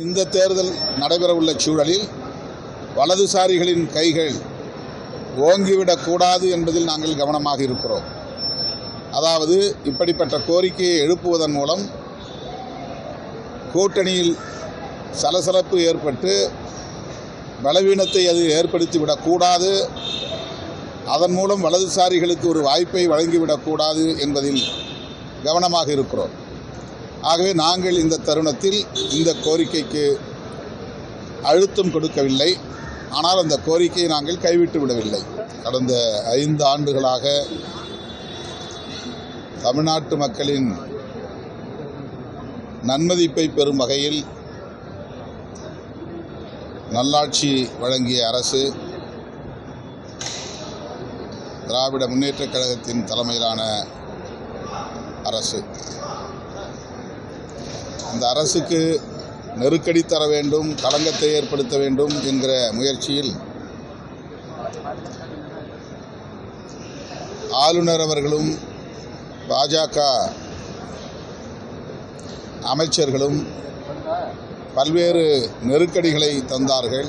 இந்த தேர்தல் நடைபெறவுள்ள சூழலில் வலதுசாரிகளின் கைகள் ஓங்கிவிடக்கூடாது என்பதில் நாங்கள் கவனமாக இருக்கிறோம். அதாவது இப்படிப்பட்ட கோரிக்கையை எழுப்புவதன் மூலம் கூட்டணியில் சலசலப்பு ஏற்பட்டு பலவீனத்தை அது ஏற்படுத்திவிடக்கூடாது, அதன் மூலம் வலதுசாரிகளுக்கு ஒரு வாய்ப்பை வழங்கிவிடக்கூடாது என்பதில் கவனமாக இருக்கிறோம். ஆகவே நாங்கள் இந்த தருணத்தில் இந்த கோரிக்கைக்கு அழுத்தம் கொடுக்கவில்லை. ஆனால் அந்த கோரிக்கையை நாங்கள் கைவிட்டு விடவில்லை. கடந்த 5 ஆண்டுகளாக தமிழ்நாட்டு மக்களின் நன்மதிப்பை பெறும் வகையில் நல்லாட்சி வழங்கிய அரசு திராவிட முன்னேற்றக் கழகத்தின் தலைமையிலான அரசு. இந்த அரசுக்கு நெருக்கடி தர வேண்டும், களங்கத்தை ஏற்படுத்த வேண்டும் என்கிற முயற்சியில் ஆளுநர் அவர்களும் பாஜக அமைச்சர்களும் பல்வேறு நெருக்கடிகளை தந்தார்கள்.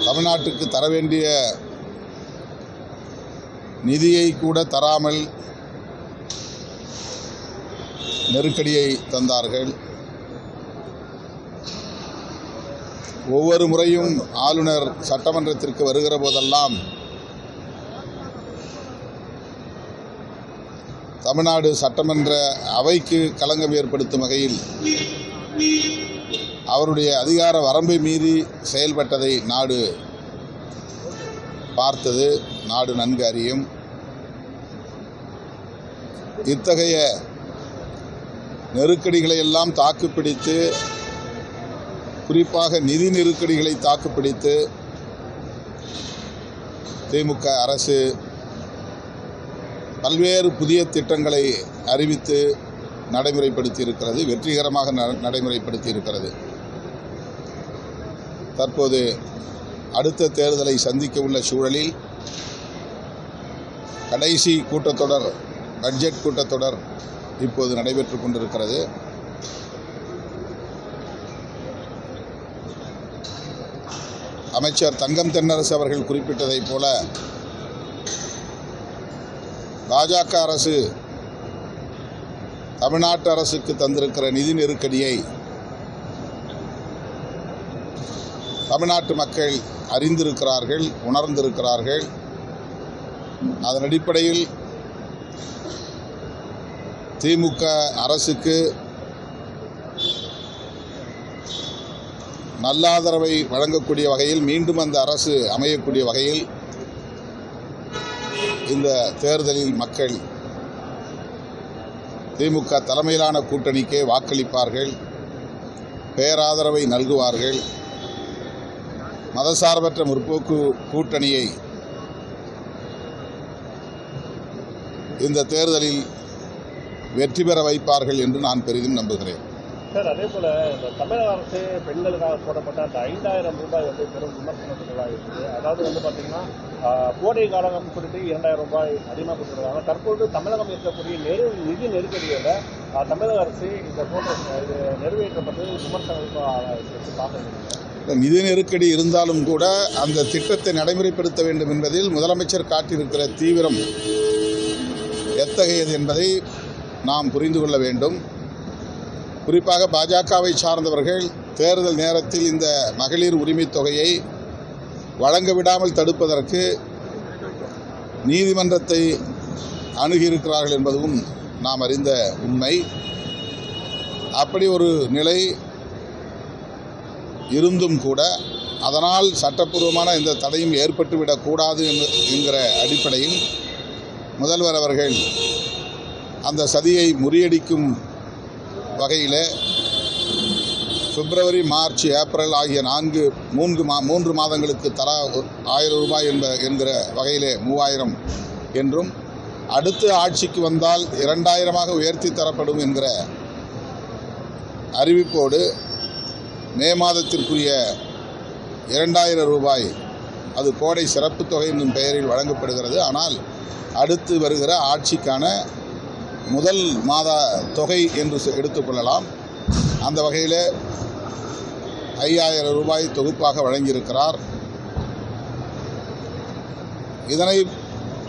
தமிழ்நாட்டுக்கு தர வேண்டிய நிதியை கூட தராமல் நெருக்கடியை தந்தார்கள். ஒவ்வொரு முறையும் ஆளுநர் சட்டமன்றத்திற்கு வருகிற போதெல்லாம் தமிழ்நாடு சட்டமன்ற அவைக்கு களங்கம் ஏற்படுத்தும் வகையில் அவருடைய அதிகார வரம்பை மீறி செயல்பட்டதை நாடு பார்த்தது, நாடு நன்கு அறியும். இத்தகைய நெருக்கடிகளை எல்லாம் தாக்குப்பிடித்து, குறிப்பாக நிதி நெருக்கடிகளை தாக்குப்பிடித்து திமுக அரசு பல்வேறு புதிய திட்டங்களை அறிவித்து நடைமுறைப்படுத்தி இருக்கிறது, வெற்றிகரமாக நடைமுறைப்படுத்தி இருக்கிறது. தற்போது அடுத்த தேர்தலை சந்திக்க உள்ள சூழலில் கடைசி கூட்டத்தொடர், பட்ஜெட் கூட்டத்தொடர் இப்போது நடைபெற்றுக் கொண்டிருக்கிறது. அமைச்சர் தங்கம் தென்னரசு அவர்கள் குறிப்பிட்டதைப் போல பாஜக அரசு தமிழ்நாட்டு அரசுக்கு தந்திருக்கிற நிதி நெருக்கடியை தமிழ்நாட்டு மக்கள் அறிந்திருக்கிறார்கள், உணர்ந்திருக்கிறார்கள். அதன் அடிப்படையில் திமுக அரசுக்கு நல்ல ஆதரவை வழங்கக்கூடிய வகையில், மீண்டும் அந்த அரசு அமையக்கூடிய வகையில் இந்த தேர்தலில் மக்கள் திமுக தலைமையிலான கூட்டணிக்கே வாக்களிப்பார்கள், பேராதரவை நல்குவார்கள். மதசார்பற்ற முற்போக்கு கூட்டணியை இந்த தேர்தலில் வெற்றி பெற வைப்பார்கள் என்று நான் பெரிதும் நம்புகிறேன். சார், அதே போல இந்த தமிழக அரசு பெண்களுக்காக போடப்பட்ட அந்த 5000 ரூபாய் பெரும் விமர்சனத்துக்குள்ளாக இருக்குது. அதாவது பார்த்தீங்கன்னா கோடை காலம் சொல்லிட்டு 2000 ரூபாய் அதிகமாக கொடுத்துருக்காங்க. தற்போது தமிழகம் இருக்கக்கூடிய நிதி நெருக்கடியோட தமிழக அரசு இந்த போன்ற நிறைவேற்றப்பட்டு விமர்சனங்களுக்கு பார்க்க நிதி நெருக்கடி இருந்தாலும் கூட அந்த திட்டத்தை நடைமுறைப்படுத்த வேண்டும் என்பதில் முதலமைச்சர் காட்டியிருக்கிற தீவிரம் எத்தகையது என்பதை நாம் புரிந்து கொள்ள வேண்டும். குறிப்பாக பாஜகவை சார்ந்தவர்கள் தேர்தல் நேரத்தில் இந்த மகளிர் உரிமை தொகையை வழங்க விடாமல் தடுப்பதற்கு நீதிமன்றத்தை அணுகியிருக்கிறார்கள் என்பதும் நாம் அறிந்த உண்மை. அப்படி ஒரு நிலை இருந்தும் கூட அதனால் சட்டப்பூர்வமான இந்த தடையும் ஏற்பட்டுவிடக்கூடாது என்கிற அடிப்படையில் முதல்வர் அவர்கள் அந்த சதியை முறியடிக்கும் வகையில் பிப்ரவரி, மார்ச், ஏப்ரல் ஆகிய 3 மாதங்களுக்கு தலா 1000 ரூபாய் என்கிற வகையிலே 3000 என்றும், அடுத்து ஆட்சிக்கு வந்தால் 2000ஆக உயர்த்தி தரப்படும் என்கிற அறிவிப்போடு மே மாதத்திற்குரிய 2000 ரூபாய் அது கோடை சிறப்பு தொகை என்னும் பெயரில் வழங்கப்படுகிறது. ஆனால் அடுத்து வருகிற ஆட்சிக்கான முதல் மாத தொகை என்று எடுத்துக்கொள்ளலாம். அந்த வகையில் 5000 ரூபாய் தொகுப்பாக வழங்கியிருக்கிறார். இதனை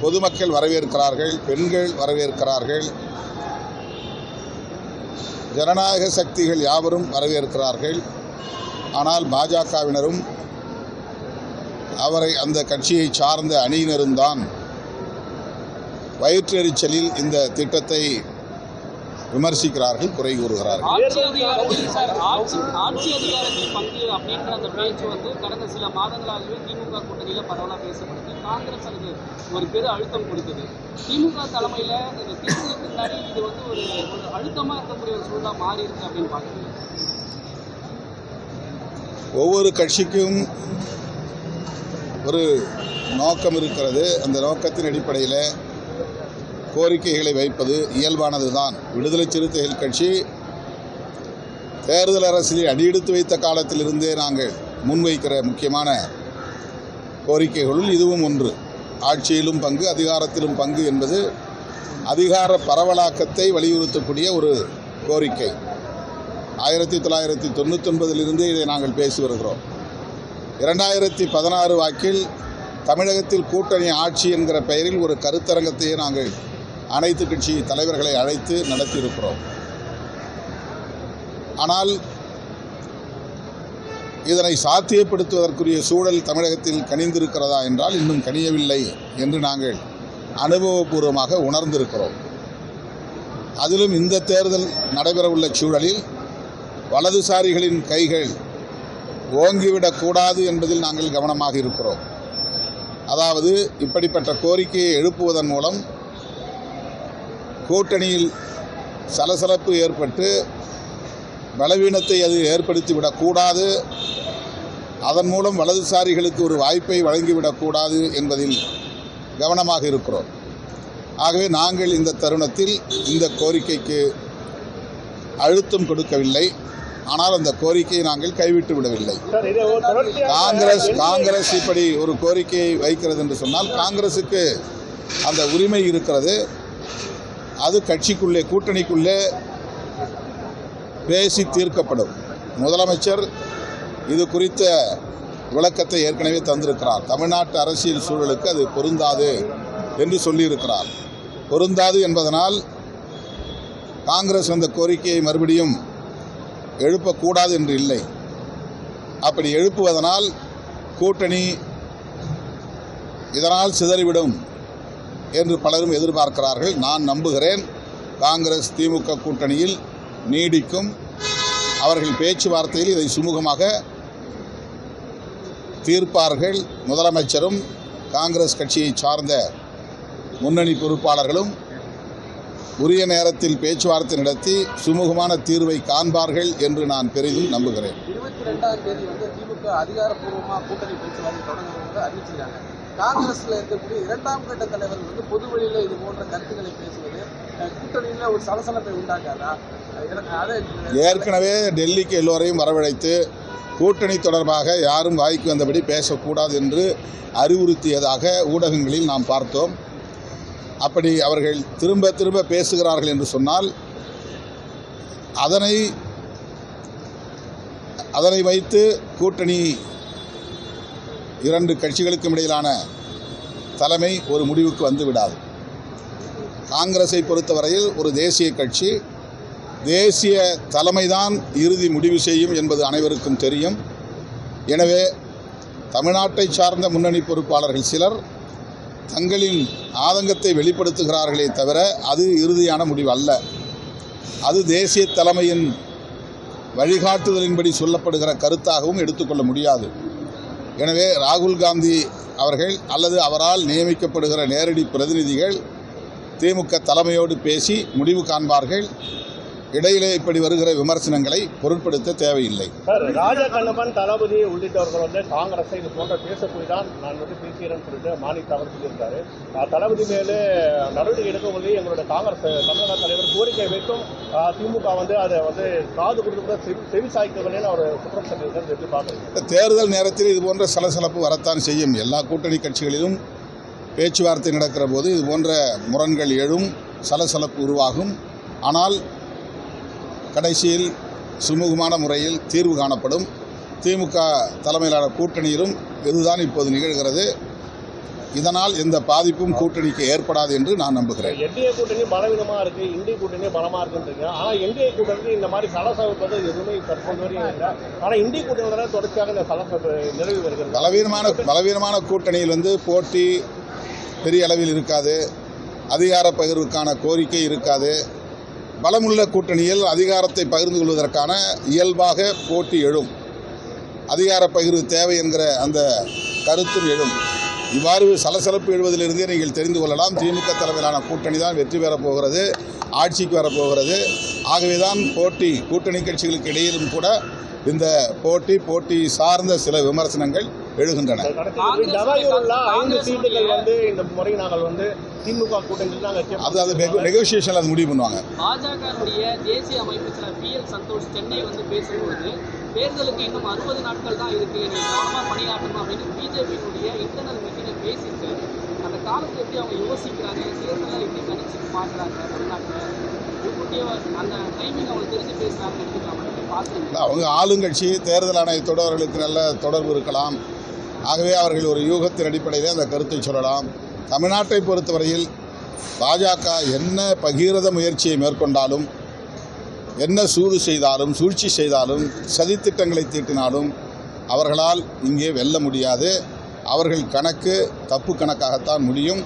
பொதுமக்கள் வரவேற்கிறார்கள், பெண்கள் வரவேற்கிறார்கள், ஜனநாயக சக்திகள் யாவரும் வரவேற்கிறார்கள். ஆனால் பாஜகவினரும் அவரை அந்த கட்சியை சார்ந்த அணியினரும் தான் வயிற்றெரிச்சலில் இந்த திட்டத்தை விமர்சிக்கிறார்கள், குறை கூறுகிறார்கள். ஆட்சி அதிகாரத்தில் பங்கு அப்படின்ற அந்த பேச்சு கடந்த சில மாதங்களாகவே திமுக கூட்டணியில் பரவலாக பேசப்படுது. காங்கிரஸ் அதுக்கு ஒரு பெரு அழுத்தம் கொடுக்குது. திமுக தலைமையில் இந்த தேர்தலுக்கு முன்னாடி இது ஒரு அழுத்தமாக இருக்கக்கூடிய ஒரு சூழலாக மாறி இருக்கு அப்படின்னு பார்க்குறீங்க. ஒவ்வொரு கட்சிக்கும் ஒரு நோக்கம் இருக்கிறது. அந்த நோக்கத்தின் அடிப்படையில் கோரிக்கைகளை வைப்பது இயல்பானது தான். விடுதலை சிறுத்தைகள் கட்சி தேர்தல் அரசியலில் அடியெடுத்து வைத்த காலத்திலிருந்தே நாங்கள் முன்வைக்கிற முக்கியமான கோரிக்கைகளுள் இதுவும் ஒன்று. ஆட்சியிலும் பங்கு, அதிகாரத்திலும் பங்கு என்பது அதிகார பரவலாக்கத்தை வலியுறுத்தக்கூடிய ஒரு கோரிக்கை. 1999 இதை நாங்கள் பேசி வருகிறோம். 2016 வாக்கில் தமிழகத்தில் கூட்டணி ஆட்சி என்கிற பெயரில் ஒரு கருத்தரங்கத்தையே நாங்கள் அனைத்து கட்சி தலைவர்களை அழைத்து நடத்தியிருக்கிறோம். ஆனால் இதனை சாத்தியப்படுத்துவதற்குரிய சூழல் தமிழகத்தில் கனிந்திருக்கிறதா என்றால் இன்னும் கனியவில்லை என்று நாங்கள் அனுபவபூர்வமாக உணர்ந்திருக்கிறோம். அதிலும் இந்த தேர்தல் நடைபெறவுள்ள சூழலில் வலதுசாரிகளின் கைகள் ஓங்கிவிடக்கூடாது என்பதில் நாங்கள் கவனமாக இருக்கிறோம். அதாவது இப்படிப்பட்ட கோரிக்கையை எழுப்புவதன் மூலம் கூட்டணியில் சலசலப்பு ஏற்பட்டு பலவீனத்தை அது ஏற்படுத்திவிடக்கூடாது, அதன் மூலம் வலதுசாரிகளுக்கு ஒரு வாய்ப்பை வழங்கிவிடக்கூடாது என்பதில் கவனமாக இருக்கிறோம். ஆகவே நாங்கள் இந்த தருணத்தில் இந்த கோரிக்கைக்கு அழுத்தம் கொடுக்கவில்லை. ஆனால் அந்த கோரிக்கையை நாங்கள் கைவிட்டு விடவில்லை. காங்கிரஸ் இப்படி ஒரு கோரிக்கையை வைக்கிறது என்று சொன்னால் காங்கிரசுக்கு அந்த உரிமை இருக்கிறது. அது கட்சிக்குள்ளே, கூட்டணிக்குள்ளே பேசி தீர்க்கப்படும். முதலமைச்சர் இது குறித்த விளக்கத்தை ஏற்கனவே தந்திருக்கிறார். தமிழ்நாட்டு அரசியல் சூழலுக்கு அது பொருந்தாது என்று சொல்லியிருக்கிறார். பொருந்தாது என்பதனால் காங்கிரஸ் அந்த கோரிக்கையை மறுபடியும் எழுப்பக்கூடாது என்று இல்லை. அப்படி எழுப்புவதனால் கூட்டணி இதனால் சிதறிவிடும் என்று பலரும் எதிர்பார்க்கிறார்கள். நான் நம்புகிறேன் காங்கிரஸ் திமுக கூட்டணியில் நீடிக்கும். அவர்கள் பேச்சுவார்த்தையில் இதை சுமூகமாக தீர்ப்பார்கள். முதலமைச்சரும் காங்கிரஸ் கட்சியை சார்ந்த முன்னணி பொறுப்பாளர்களும் உரிய நேரத்தில் பேச்சுவார்த்தை நடத்தி சுமூகமான தீர்வை காண்பார்கள் என்று நான் பெரிதும் நம்புகிறேன். 22ஆம் தேதி திமுக அதிகாரப்பூர்வமாக கூட்டணி பேச்சுவார்த்தை தொடங்குவது அறிவிச்சிருக்காங்க. காங்கிரஸ்ல இருக்கக்கூடிய 2ஆம் கட்ட தலைவர்கள் பொது வழியில் இது போன்ற கருத்துக்களை பேசுவது கூட்டணியில் ஒரு சலசலப்பை உண்டாக்காதா? ஏற்கனவே டெல்லிக்கு எல்லோரையும் வரவழைத்து கூட்டணி தொடர்பாக யாரும் வாய்க்கு வந்தபடி பேசக்கூடாது என்று அறிவுறுத்தியதாக ஊடகங்களில் நாம் பார்த்தோம். அப்படி அவர்கள் திரும்ப திரும்ப பேசுகிறார்கள் என்று சொன்னால் அதனை வைத்து கூட்டணி இரண்டு கட்சிகளுக்கும் இடையிலான தலைமை ஒரு முடிவுக்கு வந்து விடாது. காங்கிரஸை பொறுத்தவரையில் ஒரு தேசிய கட்சி, தேசிய தலைமைதான் இறுதி முடிவு செய்யும் என்பது அனைவருக்கும் தெரியும். எனவே தமிழ்நாட்டை சார்ந்த முன்னணி பொறுப்பாளர்கள் சிலர் தங்களின் ஆதங்கத்தை வெளிப்படுத்துகிறார்களே தவிர அது இறுதியான முடிவு அல்ல. அது தேசிய தலைமையின் வழிகாட்டுதலின்படி சொல்லப்படுகிற கருத்தாகவும் எடுத்துக்கொள்ள முடியாது. எனவே ராகுல் காந்தி அவர்கள் அல்லது அவரால் நியமிக்கப்படுகிற நேரடி பிரதிநிதிகள் திமுக தலைமையோடு பேசி முடிவு காண்பார்கள். இடையிலே இப்படி வருகிற விமர்சனங்களை பொருட்படுத்த தேவையில்லை. ராஜகண்ணப்பன், தளபதி உள்ளிட்டவர்கள் காங்கிரஸை இது போன்ற பேசப்போய் தான் நான் பேசுகிறேன்னு சொல்லிட்டு மாநில அவர் சொல்லியிருக்காரு. தளபதி மேலே நடவடிக்கை எடுக்கவில்லை எங்களுடைய காங்கிரஸ் தமிழக தலைவர் கோரிக்கை வைக்கும் திமுக அதை காது கொடுத்து செவி சாய்க்கவில்லைன்னு அவர் குற்றம் சொல்லியிருக்காரு. எப்படி பார்க்குறீங்க? தேர்தல் நேரத்தில் இது போன்ற சலசலப்பு வரத்தான் செய்யும். எல்லா கூட்டணி கட்சிகளிலும் பேச்சுவார்த்தை நடக்கிற போது இது போன்ற முரண்கள் எழும். சலசலப்பு உருவாகும். ஆனால் கடைசியில் சுமூகமான முறையில் தீர்வு காணப்படும். திமுக தலைமையிலான கூட்டணியிலும் இதுதான் இப்போது நிகழ்கிறது. இதனால் எந்த பாதிப்பும் கூட்டணிக்கு ஏற்படாது என்று நான் நம்புகிறேன். என்டிஏ கூட்டணி பலவீனமா இருக்கு, இந்திய கூட்டணி பலமா இருக்குன்றீங்க. ஆனா என்டிஏ கூட்டணி இந்த மாதிரி சலசலப்பது எதுவுமே தற்போது வரையும் இல்லை. ஆனா இந்திய கூட்டணி தொடர்ச்சியாக இந்த சலசலப்பு நிலவி வருகிறது. பலவீனமான கூட்டணியில் போட்டி பெரிய அளவில் இருக்காது, அதிகார பகிர்வுக்கான கோரிக்கை இருக்காது. பலமுள்ள கூட்டணியில் அதிகாரத்தை பகிர்ந்து கொள்வதற்கான இயல்பாக போட்டி எழும், அதிகார பகிர்வு தேவை என்கிற அந்த கருத்தும் எழும். இவ்வாறு சலசலப்பு எழுவதிலிருந்தே நீங்கள் தெரிந்து கொள்ளலாம், திமுக தலைமையிலான கூட்டணி தான் வெற்றி பெறப் போகிறது, ஆட்சிக்கு வரப்போகிறது. ஆகவே தான் கூட்டணி கட்சிகளுக்கு இடையிலும் கூட இந்த போட்டி சார்ந்த சில விமர்சனங்கள் எழுகின்றன. அது நெகோசியேஷன் அது முடிவு பண்ணுவாங்க. பாஜகவுடைய தேசிய அமைப்பு சில PL சந்தோஷ் சென்னை பேசும்போது தேர்தலுக்கு இன்னும் 60 நாட்கள் தான் இருக்கு, நீங்க கவனமா பணியாற்றணும் அப்படின்னு பிஜேபியினுடைய இன்டர்னல் மீட்டிங்ல பேசிட்டு அந்த காலத்தை எப்படி அவங்க யோசிக்கிறாங்க, தேர்தலை எப்படி கணிச்சு பார்க்குறாங்க, தமிழ்நாட்டில் அந்த டைமிங் அவங்க தெரிஞ்சு பேசுறாங்க பார்த்துருங்க. அவங்க ஆளுங்கட்சி, தேர்தல் ஆணையத்தோடு அவர்களுக்கு நல்ல தொடர்பு இருக்கலாம். ஆகவே அவர்கள் ஒரு யூகத்தின் அடிப்படையில் அந்த கருத்தை சொல்லலாம். தமிழ்நாட்டை பொறுத்தவரையில் பாஜக என்ன பகீரத முயற்சியை மேற்கொண்டாலும், என்ன சூது செய்தாலும், சூழ்ச்சி செய்தாலும், சதித்திட்டங்களை தீட்டினாலும் அவர்களால் இங்கே வெல்ல முடியாது. அவர்கள் கணக்கு தப்பு கணக்காகத்தான் முடியும்.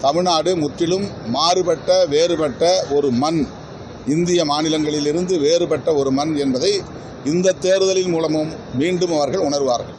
தமிழ்நாடு முற்றிலும் மாறுபட்ட வேறுபட்ட ஒரு மண், இந்திய மாநிலங்களிலிருந்து வேறுபட்ட ஒரு மண் என்பதை இந்த தேர்தலின் மூலமும் மீண்டும் அவர்கள் உணர்வார்கள்.